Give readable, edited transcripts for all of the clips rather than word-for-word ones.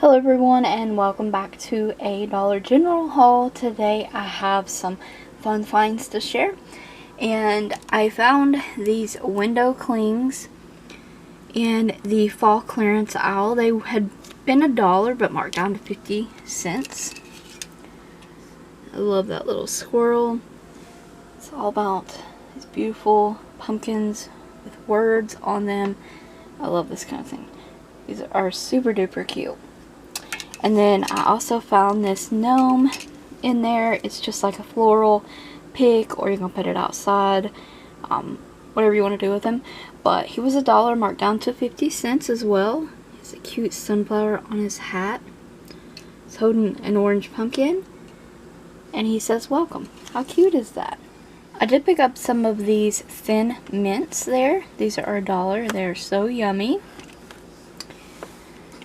Hello everyone, and welcome back to a Dollar General haul. Today I have some fun finds to share, and I found these window clings in the fall clearance aisle. They had been $1 but marked down to 50 cents. I love that little squirrel. It's all about these beautiful pumpkins with words on them. I love this kind of thing. These are super duper cute. And then I also found this gnome in there. It's just like a floral pick, or you can put it outside, whatever you want to do with him. But he was $1 marked down to 50 cents as well. He has a cute sunflower on his hat. He's holding an orange pumpkin, and he says welcome. How cute is that? I did pick up some of these thin mints there. These are $1. They're so yummy.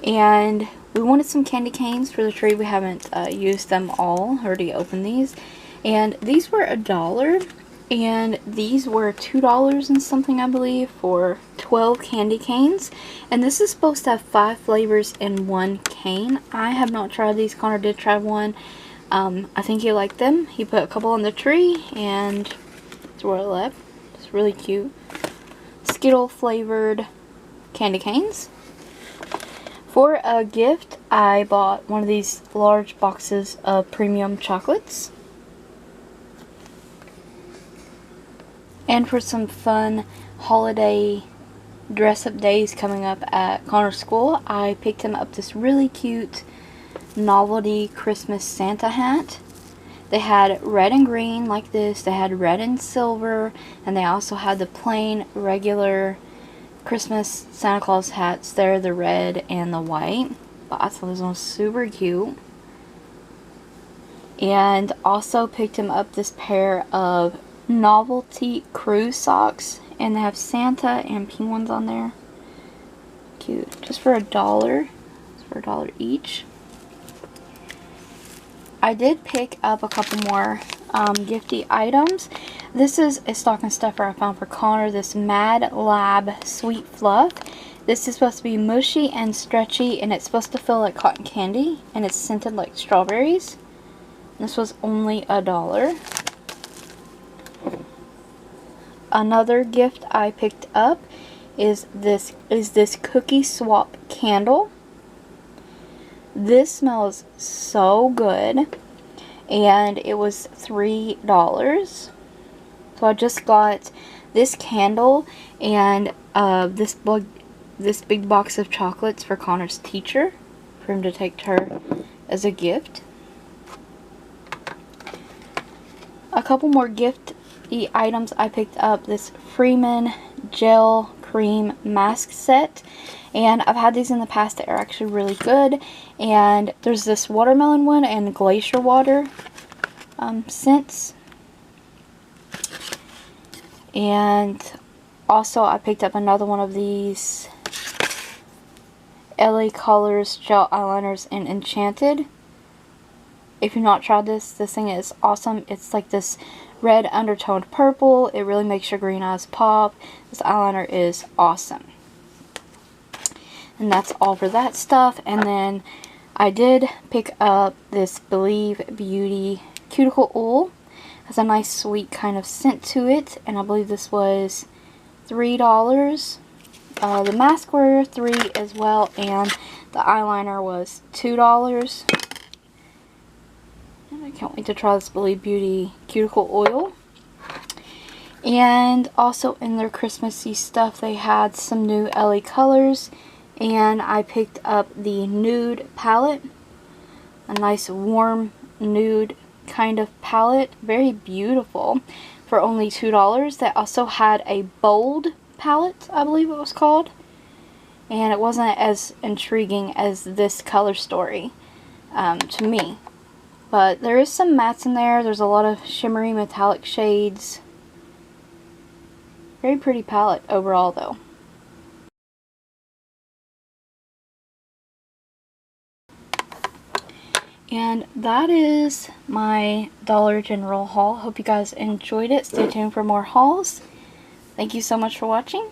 And we wanted some candy canes for the tree. We haven't used them all. Already opened these. And these were $1. And these were $2 and something, I believe, for 12 candy canes. And this is supposed to have 5 flavors in one cane. I have not tried these. Connor did try one. I think he liked them. He put a couple on the tree, and that's where I left. It's really cute. Skittle flavored candy canes. For a gift, I bought one of these large boxes of premium chocolates. And for some fun holiday dress-up days coming up at Connor's school, I picked him up this really cute novelty Christmas Santa hat. They had red and green like this, they had red and silver, and they also had the plain, regular Christmas Santa Claus hats. They're the red and the white, but I thought this one was super cute. And also picked him up this pair of novelty cruise socks, and they have Santa and penguins on there. Cute. Just for $1. It's for $1 each. I did pick up a couple more gifty items. This is a stocking stuffer I found for Connor, this Mad Lab Sweet Fluff. This is supposed to be mushy and stretchy, and it's supposed to feel like cotton candy, and it's scented like strawberries. This was only $1. Another gift I picked up is this cookie swap candle. This smells so good, and it was $3. So I just got this candle and this big box of chocolates for Connor's teacher, for him to take to her as a gift. A couple more gifty items I picked up. This Freeman gel cream mask set, and I've had these in the past that are actually really good. And there's this watermelon one and glacier water scents. And also I picked up another one of these LA Colors gel eyeliners in Enchanted. If you've not tried this thing is awesome. It's like this red undertoned purple. It really makes your green eyes pop. This eyeliner is awesome. And that's all for that stuff. And then I did pick up this Believe Beauty Cuticle Oil. Has a nice sweet kind of scent to it, and I believe this was $3. The masks were $3 as well, and the eyeliner was $2. And I can't wait to try this Believe Beauty Cuticle Oil. And also in their Christmassy stuff, they had some new LA Colors, and I picked up the nude palette, a nice warm nude kind of palette, very beautiful, for only $2. They also had a bold palette, I believe it was called, and it wasn't as intriguing as this color story to me, but there is some mattes in there. There's a lot of shimmery metallic shades. Very pretty palette overall though. And that is my Dollar General haul. Hope you guys enjoyed it. Stay tuned for more hauls. Thank you so much for watching.